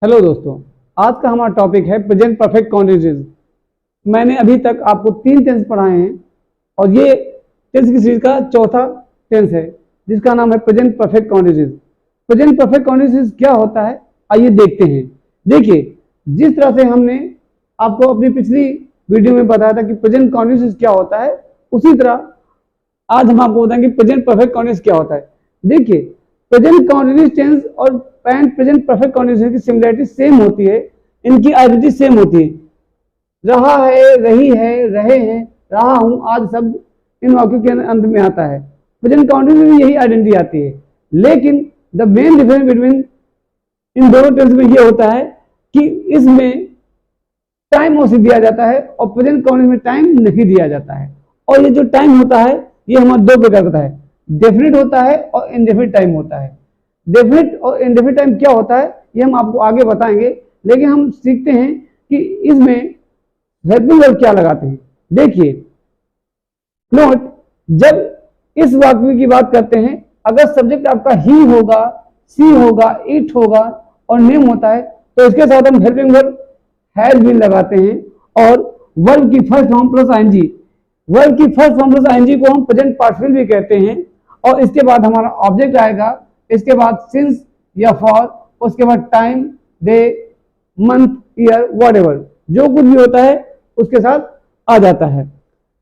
Hello दोस्तों, आज का हमारा टॉपिक है प्रेजेंट परफेक्ट कॉन्टिन्यूज। मैंने अभी तक आपको 3 टेंस पढ़ाए हैं और ये टेंस की सीरीज का चौथा टेंस है जिसका नाम है present perfect continues. Present perfect continues क्या होता है, आइए देखते हैं। देखिए, जिस तरह से हमने आपको अपनी पिछली वीडियो में बताया था कि प्रेजेंट कॉन्टिन्यूज क्या होता है, उसी तरह आज हम आपको बताएंगे प्रेजेंट परफेक्ट कॉन्टिन्यूज क्या होता है। देखिए, प्रेजेंट कॉन्टिन्यूस टेंस और प्रेजेंट परफेक्ट कॉन्टिन्यूस की सिमिलरिटी सेम होती है, इनकी आइडेंटिटी सेम होती है। रहा है, रही है, रहे हैं, रहा हूं आदि शब्द इन वाक्यों के अंत में आता है। प्रेजेंट कॉन्टिन्यूस में यही आइडेंटिटी आती है, लेकिन द मेन डिफरेंस बिटवीन इन दोनों टेंस में यह होता है कि इसमें टाइम उसे दिया जाता है और प्रेजेंट कॉन्टिन्यूस में टाइम नहीं दिया जाता है। और ये जो टाइम होता है ये हमारा दो प्रकार का है, डेफिनेट होता है और इनडेफिनिट टाइम होता है। डेफिनेट और इनडेफिनिट टाइम क्या होता है ये हम आपको आगे बताएंगे, लेकिन हम सीखते हैं कि इसमें हेल्पिंग वर्ब क्या लगाते हैं। देखिए, नोट, जब इस वाक्य की बात करते हैं, अगर सब्जेक्ट आपका ही होगा, सी होगा, इट होगा और नेम होता है तो इसके साथ हम हेल्पिंग वर्ब हैज बीन लगाते हैं और वर्ब की first form plus ING, verb की फर्स्ट फॉर्म प्लस आईएनजी को हम प्रेजेंट पार्टिसिपल भी कहते हैं। और इसके बाद हमारा ऑब्जेक्ट आएगा, इसके बाद सिंस या फॉर, उसके बाद time, day, month, year, whatever जो कुछ भी होता है उसके साथ आ जाता है।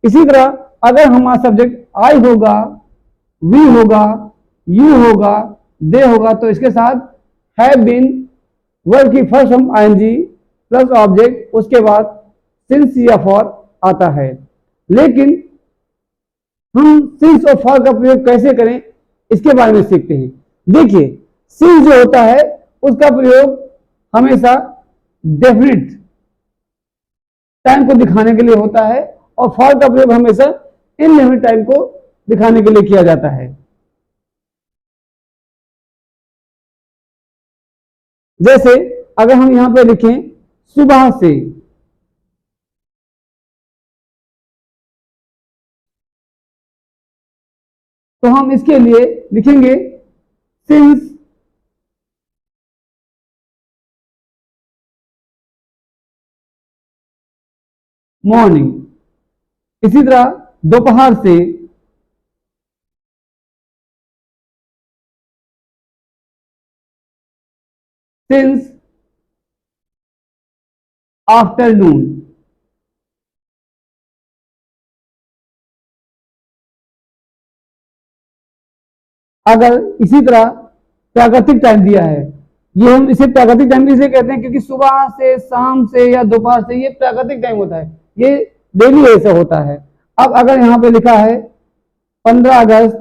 इसी तरह अगर हमारा सब्जेक्ट आई होगा, वी होगा, यू होगा, दे होगा तो इसके साथ हैव बीन, वर्ब की first form ING plus object, उसके बाद सिंस या फॉर आता है। लेकिन हम सिंस और फॉर का प्रयोग कैसे करें इसके बारे में सीखते हैं। देखिए, सिंस जो होता है उसका प्रयोग हमेशा डेफिनेट टाइम को दिखाने के लिए होता है और फॉर का प्रयोग हमेशा इनडेफिनेट टाइम को दिखाने के लिए किया जाता है। जैसे अगर हम यहां पर लिखें सुबह से, तो हम इसके लिए लिखेंगे सिंस मॉर्निंग। इसी तरह दोपहर से, सिंस आफ्टरनून। अगर इसी तरह प्राकृतिक टाइम दिया है, ये हम इसे प्राकृतिक टाइम इसलिए कहते हैं क्योंकि सुबह से, शाम से या दोपहर से ये प्राकृतिक टाइम होता है, ये डेली ऐसा होता है। अब अगर यहां पे लिखा है 15 अगस्त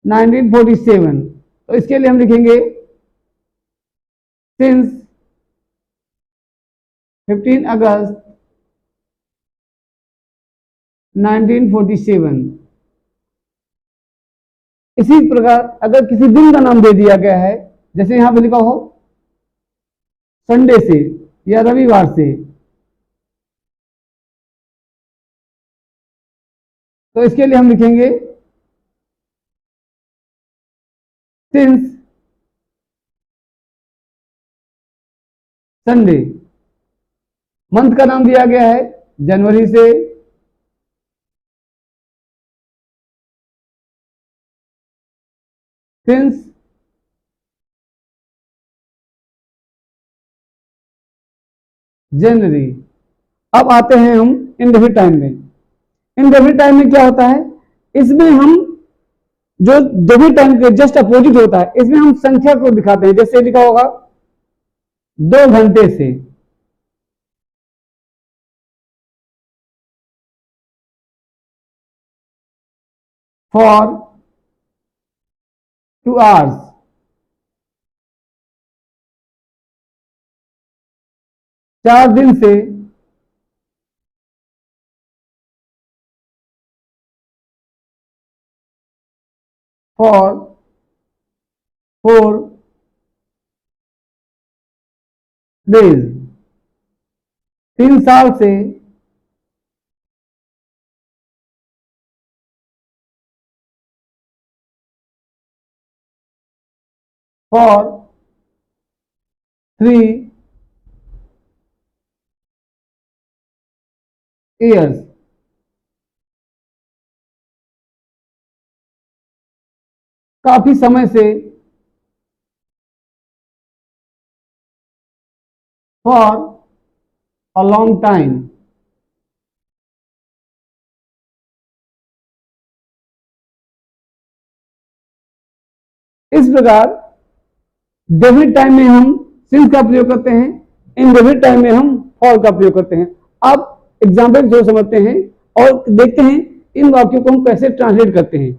1947, तो इसके लिए हम लिखेंगे सिंस 15 अगस्त 1947। इसी प्रकार अगर किसी दिन का नाम दे दिया गया है, जैसे यहां पे लिखा हो संडे से या रविवार से, तो इसके लिए हम लिखेंगे सिंस संडे। मंथ का नाम दिया गया है जनवरी से, सिंस जनवरी। अब आते हैं हम इनडेफिनिट टाइम में। इनडेफिनिट टाइम में क्या होता है, इसमें हम जो डेफिनिट टाइम के जस्ट अपोजिट होता है, इसमें हम संख्या को दिखाते हैं। जैसे लिखा होगा 2 घंटे से, फॉर 2 hours, 4 दिन से, फॉर 4 days, 3 साल से, फॉर 3 years। काफी समय से, फॉर अ लॉन्ग टाइम। इस प्रकार डेफिनिट टाइम में हम सिंस का प्रयोग करते हैं, इनडेफिनिट टाइम में हम फॉर का प्रयोग करते हैं। अब एग्जाम्पल जो समझते हैं और देखते हैं इन वाक्यों को हम कैसे ट्रांसलेट करते हैं।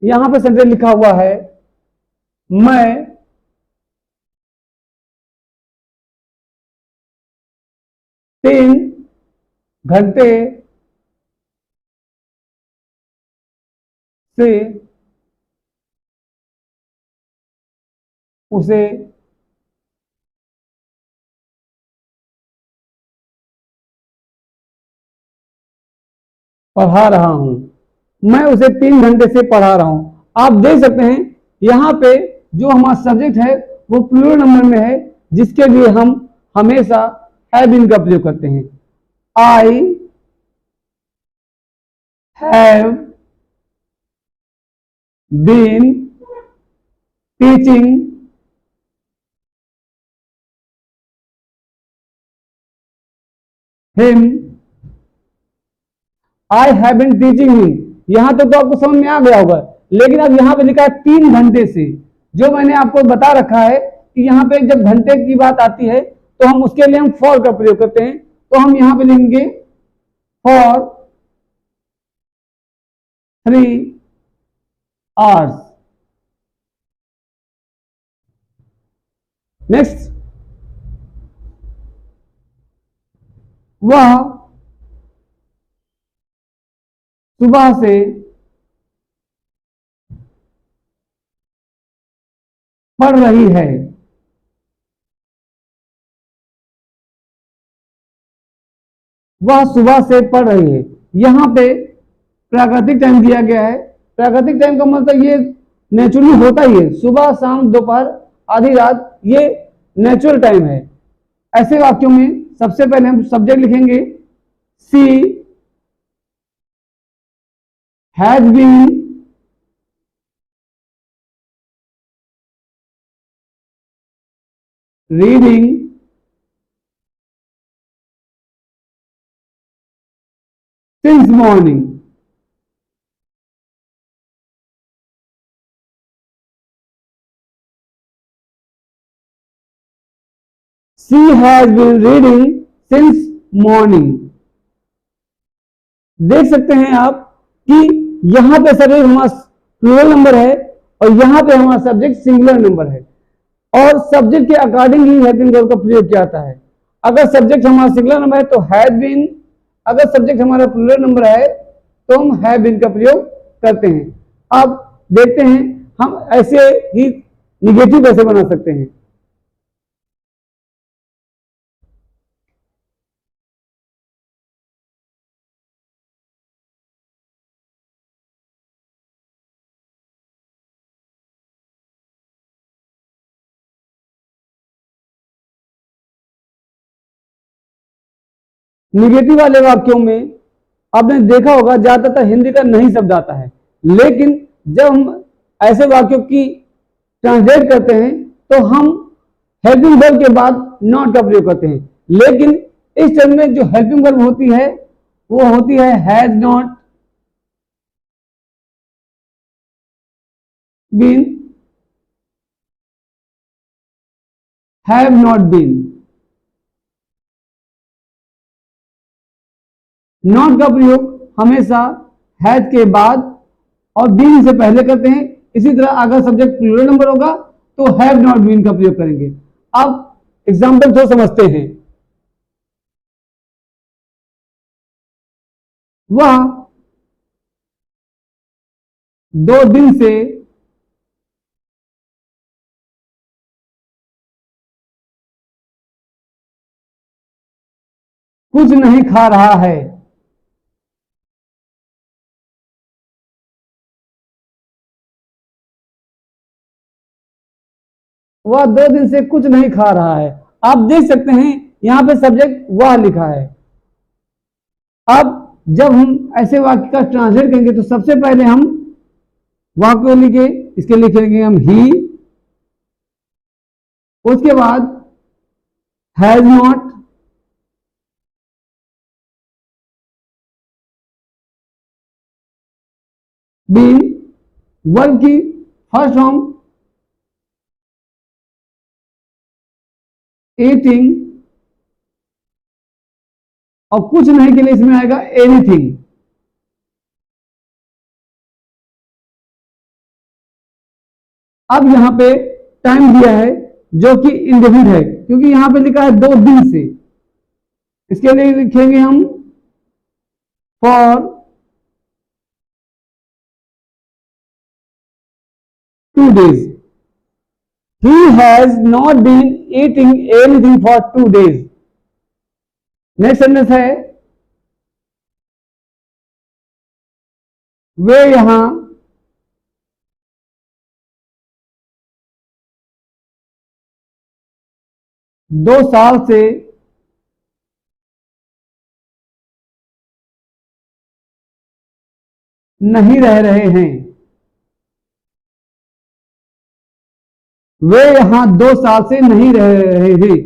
यहां पे सेंटेंस लिखा हुआ है, मैं 3 घंटे से उसे पढ़ा रहा हूं। मैं उसे 3 घंटे से पढ़ा रहा हूं। आप देख सकते हैं यहां पे जो हमारा सब्जेक्ट है वो प्लूरल नंबर में है, जिसके लिए हम हमेशा हैव बीन का प्रयोग करते हैं। I have been teaching him. I have been teaching him, यहां तक तो आपको समझ में आ गया होगा। लेकिन अब यहां पे लिखा है 3 घंटे से, जो मैंने आपको बता रखा है कि यहां पे जब घंटे की बात आती है तो हम उसके लिए हम फॉर का प्रयोग करते हैं। तो हम यहां पे लिखेंगे फॉर 3 hours। नेक्स्ट, वह सुबह से पढ़ रही है। वह सुबह से पढ़ रही है, यहां पे प्राकृतिक टाइम दिया गया है। प्राकृतिक टाइम का मतलब ये नेचुरली होता ही है, सुबह शाम दोपहर आधी रात, ये नेचुरल टाइम है। ऐसे वाक्यों में सबसे पहले हम सब्जेक्ट लिखेंगे, she has been reading since morning. She has been reading since morning. देख सकते हैं आप कि यहां पे सब्जेक्ट हमारा प्लूरल नंबर है और यहां पे हमारा सब्जेक्ट सिंगुलर नंबर है, और सब्जेक्ट के अकॉर्डिंग ही हैव बीन वर्ब का प्रयोग किया जाता है। अगर सब्जेक्ट हमारा सिंगुलर नंबर है तो हैज बीन, अगर सब्जेक्ट हमारा प्लूरल नंबर है तो हम हैव बीन का प्रयोग करते हैं। अब देखते हैं हम ऐसे ही निगेटिव कैसे बना सकते हैं। निगेटिव वाले वाक्यों में आपने देखा होगा ज्यादातर हिंदी का नहीं शब्द आता है, लेकिन जब हम ऐसे वाक्यों की ट्रांसलेट करते हैं तो हम हेल्पिंग वर्ब के बाद नॉट का प्रयोग करते हैं। लेकिन इस टर्म में जो हेल्पिंग वर्ब होती है वो होती है has not been, have not been. Not का प्रयोग हमेशा हैज के बाद और बीन से पहले करते हैं। इसी तरह अगर सब्जेक्ट प्लूरल नंबर होगा तो हैव नॉट बीन का प्रयोग करेंगे। अब एग्जाम्पल तो समझते हैं। वह 2 दिन से कुछ नहीं खा रहा है। वह 2 दिन से कुछ नहीं खा रहा है। आप देख सकते हैं यहां पे सब्जेक्ट वह लिखा है। अब जब हम ऐसे वाक्य का ट्रांसलेट करेंगे तो सबसे पहले हम वह को लिखे, इसके लिखेंगे हम ही, उसके बाद हैज नॉट, बीन, वर्ब की फर्स्ट फॉर्म ईटिंग, और कुछ नहीं के लिए इसमें आएगा एनीथिंग। अब यहां पे टाइम दिया है जो कि इंडेफिनिट है, क्योंकि यहां पे लिखा है 2 दिन से। इसके लिए लिखेंगे हम for 2 days। He has not been eating anything for 2 days। Next sentence है वे यहां 2 साल से नहीं रह रहे हैं। वे यहां 2 साल से नहीं रह रहे थे।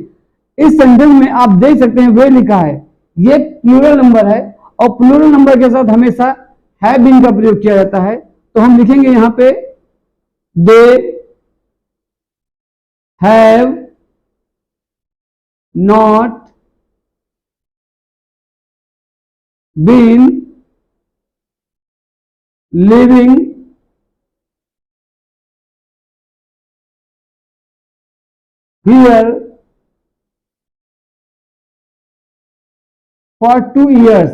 इस सेंटेंस में आप देख सकते हैं वे लिखा है, ये प्लूरल नंबर है और प्लूरल नंबर के साथ हमेशा हैव बीन का प्रयोग किया जाता है। तो हम लिखेंगे यहां पे they have not been living here for 2 years।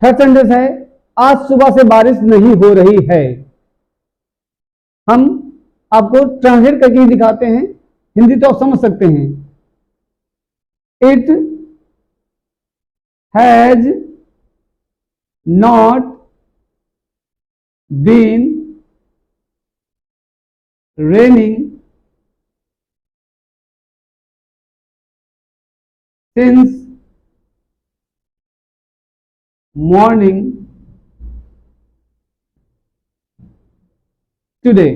Third sentence है आज सुबह से बारिश नहीं हो रही है। हम आपको ट्रांसलेट करके दिखाते हैं, हिंदी तो आप समझ सकते हैं। It has not been raining since morning today।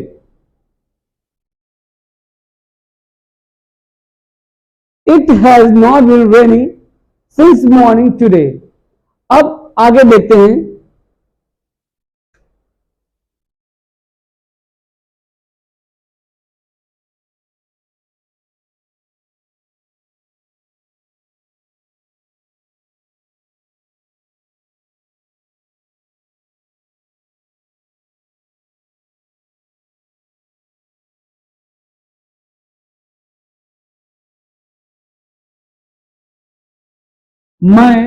It has not been raining since morning today। अब आगे देखते हैं। मैं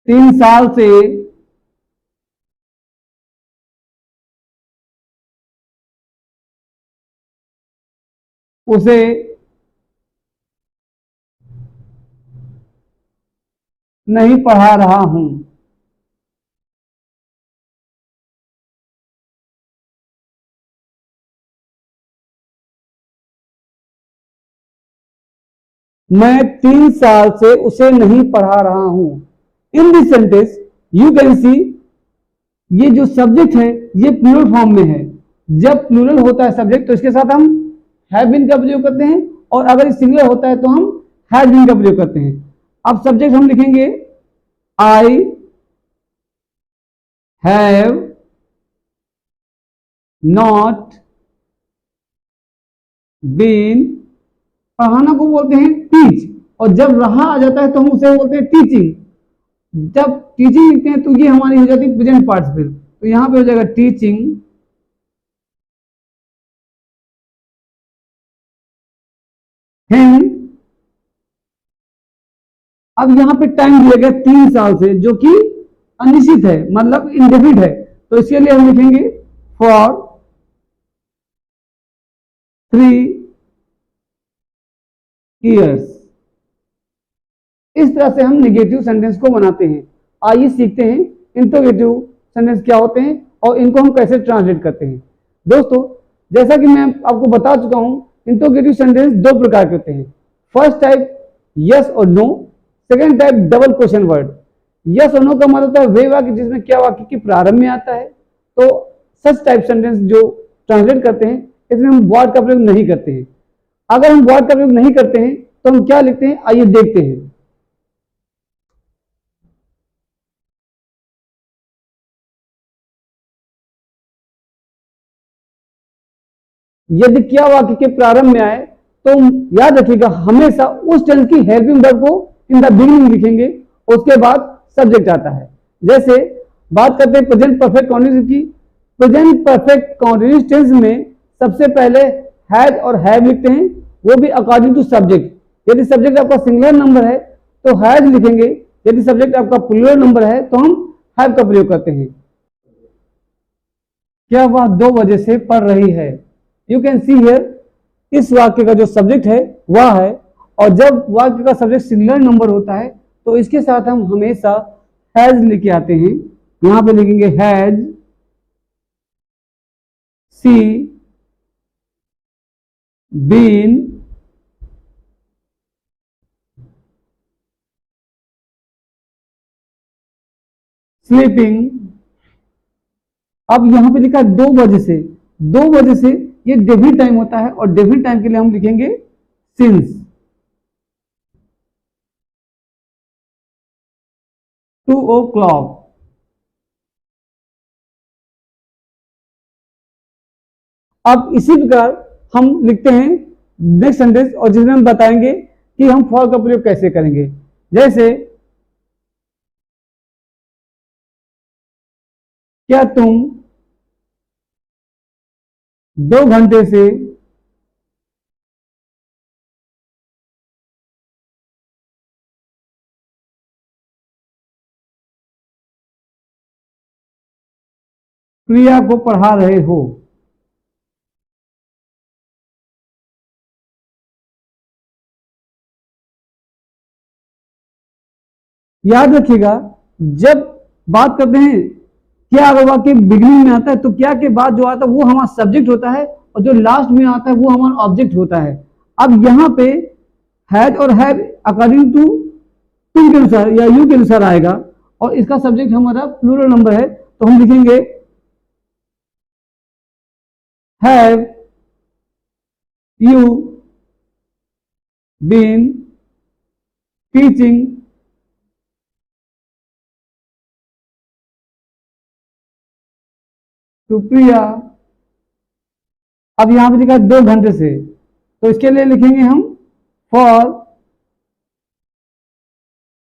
3 साल से उसे नहीं पढ़ा रहा हूं। मैं 3 साल से उसे नहीं पढ़ा रहा हूं। In this sentence you can see, ये जो सब्जेक्ट है ये प्लूरल फॉर्म में है। जब प्लूरल होता है सब्जेक्ट तो इसके साथ हम हैव बीन का प्रयोग करते हैं, और अगर सिंगुलर होता है तो हम हैज बीन का प्रयोग करते हैं। अब सब्जेक्ट हम लिखेंगे आई हैव नॉट बीन, पढ़ाना को बोलते हैं टीच, और जब रहा आ जाता है तो हम उसे बोलते हैं टीचिंग। जब टीचिंग लिखते हैं तो ये हमारी हो जाती है प्रेजेंट पार्टिसिपल, तो यहां पे हो जाएगा टीचिंग हिम। अब यहां पे टाइम दिया गया 3 साल से, जो कि अनिश्चित है, मतलब इंडेफिनिट है, तो इसके लिए हम लिखेंगे फॉर 3 years। इस तरह से हम निगेटिव सेंटेंस को बनाते हैं। आइए सीखते हैं इंट्रोगेटिव सेंटेंस क्या होते हैं और इनको हम कैसे ट्रांसलेट करते हैं। दोस्तों, जैसा कि मैं आपको बता चुका हूं, इंट्रोगेटिव सेंटेंस दो प्रकार के होते हैं। फर्स्ट टाइप यस और no, second type double question word. Yes और नो का मतलब होता है वे वाक्य जिसमें क्या वाक्य के प्रारंभ में आता है। तो सच टाइप सेंटेंस जो ट्रांसलेट करते हैं इसमें हम वर्ड का प्रयोग नहीं करते हैं। अगर हम वर्ड का प्रयोग नहीं करते हैं तो हम क्या लिखते हैं, आइए देखते हैं। यदि क्या वाक्य के प्रारंभ में आए तो याद रखिएगा हमेशा उस टेंस की हेल्पिंग वर्ब को इन द बिगिनिंग लिखेंगे, उसके बाद सब्जेक्ट आता है। जैसे बात करते हैं प्रेजेंट परफेक्ट कॉन्टिन्यूस की। प्रेजेंट परफेक्ट कॉन्टिन्यूस टेंस में सबसे पहले हैज और हैव लिखते हैं, वो भी अकॉर्डिंग टू सब्जेक्ट। यदि सब्जेक्ट आपका सिंगुलर नंबर है तो हैज लिखेंगे, यदि सब्जेक्ट आपका प्लूरल नंबर है तो हम हैव का प्रयोग करते हैं। क्या वह 2 बजे से पढ़ रही है? यू कैन सी हियर, इस वाक्य का जो सब्जेक्ट है वह है, और जब वाक्य का सब्जेक्ट सिंगुलर नंबर होता है तो इसके साथ हम हमेशा हैज लेके आते हैं। यहां पे लिखेंगे हैज सी बीन स्लीपिंग। अब यहां पे लिखा 2 बजे से, 2 बजे से ये डेफिनिट टाइम होता है और डेफिनिट टाइम के लिए हम लिखेंगे सिंस 2 o'clock। अब इसी प्रकार हम लिखते हैं नेक्स्ट सेंटेंस, और जिसमें हम बताएंगे कि हम फॉर का प्रयोग कैसे करेंगे। जैसे क्या तुम 2 घंटे से प्रिया को पढ़ा रहे हो? याद रखिएगा जब बात करते हैं क्या अगर वाक्य बिगिनिंग में आता है तो क्या के बाद जो आता है वो हमारा सब्जेक्ट होता है, और जो लास्ट में आता है वो हमारा ऑब्जेक्ट होता है। अब यहां पे हैज और हैव अकॉर्डिंग टू तुम के अनुसार या यू के अनुसार आएगा, और इसका सब्जेक्ट हमारा प्लूरल नंबर है तो हम लिखेंगे have you been teaching to Priya. अब यहां पे लिखा 2 घंटे से, तो इसके लिए लिखेंगे हम for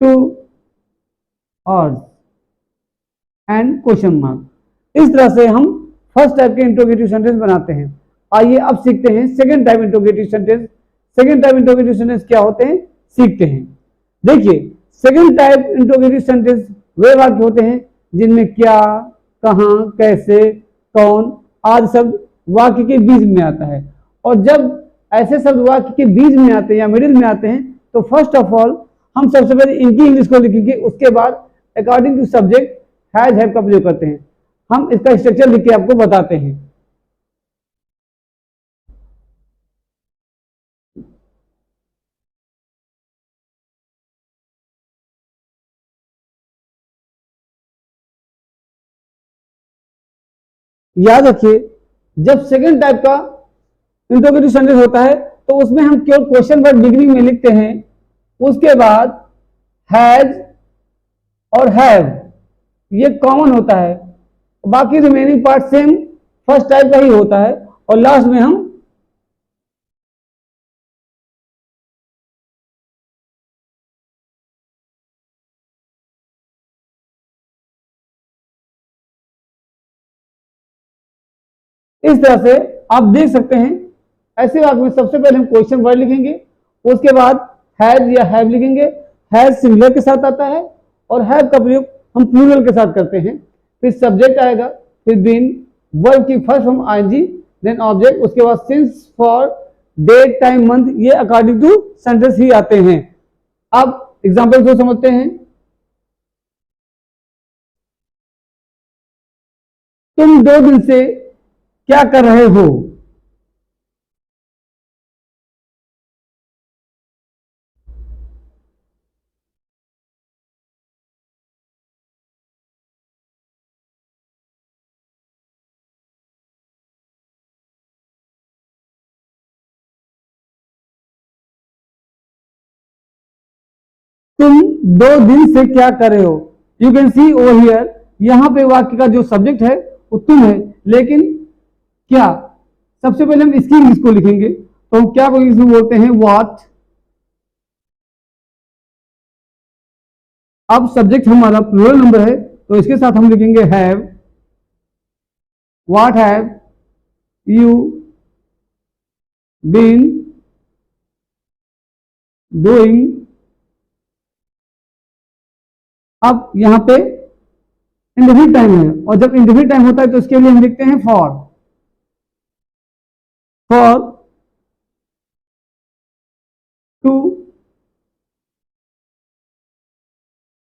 2 hours and question mark. इस तरह से हम फर्स्ट टाइप के इंट्रोगेटिव सेंटेंस बनाते हैं। आइए अब सीखते हैं second type interrogative sentence. Second type interrogative sentence क्या होते हैं सीखते हैं। देखिए सेकंड टाइप इंट्रोगेटिव सेंटेंस वे वाक्य होते हैं जिनमें क्या, कहां, कैसे, कौन आदि शब्द वाक्य के बीच में आता है। और जब ऐसे शब्द वाक्य के बीच में आते हैं या मिडिल में आते हैं तो फर्स्ट ऑफ ऑल हम सबसे पहले इनकी इंग्लिश को लिखेंगे, उसके बाद according to subject has have का प्रयोग करते हैं। हम इसका स्ट्रक्चर लिख के आपको बताते हैं। याद रखिए जब सेकंड टाइप का इंट्रोगेटिव सेंटेंस होता है तो उसमें हम केवल क्वेश्चन वर्ड बिगिनिंग में लिखते हैं, उसके बाद हैज और हैव ये कॉमन होता है, बाकी remaining part same first type का ही होता है, और लास्ट में हम इस तरह से आप देख सकते हैं। ऐसे वाक्य में सबसे पहले हम क्वेश्चन वर्ड लिखेंगे, उसके बाद हैज या हैव लिखेंगे। हैज सिंगुलर के साथ आता है और हैव का प्रयोग हम प्लूरल के साथ करते हैं। फिर सब्जेक्ट आएगा, फिर बीन, वर्ब की first form ING, then object, उसके बाद since, for, date, time, month, ये अकॉर्डिंग टू सेंटेंस ही आते हैं। अब एग्जांपल को समझते हैं। तुम 2 दिन से क्या कर रहे हो? तुम 2 दिन से क्या कर रहे हो? You can see over here, यहां पे वाक्य का जो सब्जेक्ट है वो तुम है, लेकिन क्या, सबसे पहले हम इसकी इंग्लिश को लिखेंगे, तो हम क्या इंग्लिश में बोलते हैं? व्हाट। अब सब्जेक्ट हमारा प्लूरल नंबर है, तो इसके साथ हम लिखेंगे have. What have you been doing. अब यहां पे इंडेफिनिट टाइम है, और जब इंडेफिनिट टाइम होता है तो इसके लिए हम लिखते हैं for. For 2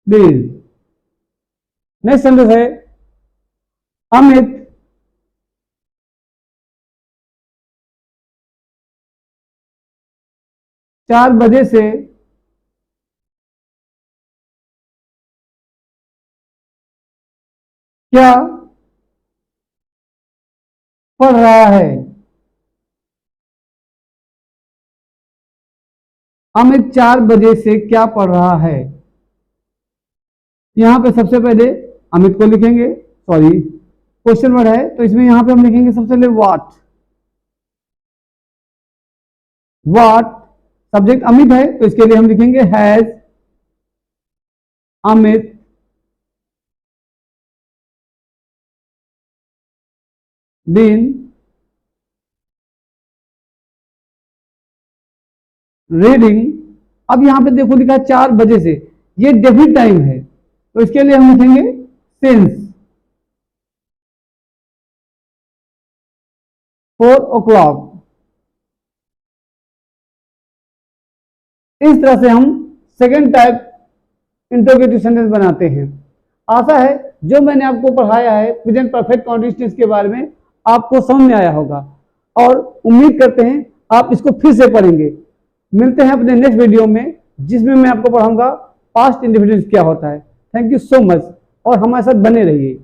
days। Next sentence है अमित चार बजे से क्या पढ़ रहा है? अमित 4 बजे से क्या पढ़ रहा है? यहां पे सबसे पहले अमित को लिखेंगे, सॉरी क्वेश्चन वर्ड है तो इसमें यहां पे हम लिखेंगे सबसे पहले व्हाट। व्हाट, सब्जेक्ट अमित है तो इसके लिए हम लिखेंगे हैज अमित बीन रीडिंग। अब यहां पे देखो लिखा 4 बजे से, ये डेफिनिट टाइम है तो इसके लिए हम लिखेंगे सिंस 4 o'clock। इस तरह से हम सेकेंड टाइप इंटरोगेटिव सेंटेंस बनाते हैं। आशा है जो मैंने आपको पढ़ाया है प्रेजेंट परफेक्ट कंटीन्यूअस के बारे में आपको समझ में आया होगा, और उम्मीद करते हैं आप इसको फिर से पढ़ेंगे। मिलते हैं अपने नेक्स्ट वीडियो में, जिसमें मैं आपको पढ़ाऊंगा पास्ट इंडिफिनिट्स क्या होता है। थैंक यू सो मच, और हमारे साथ बने रहिए।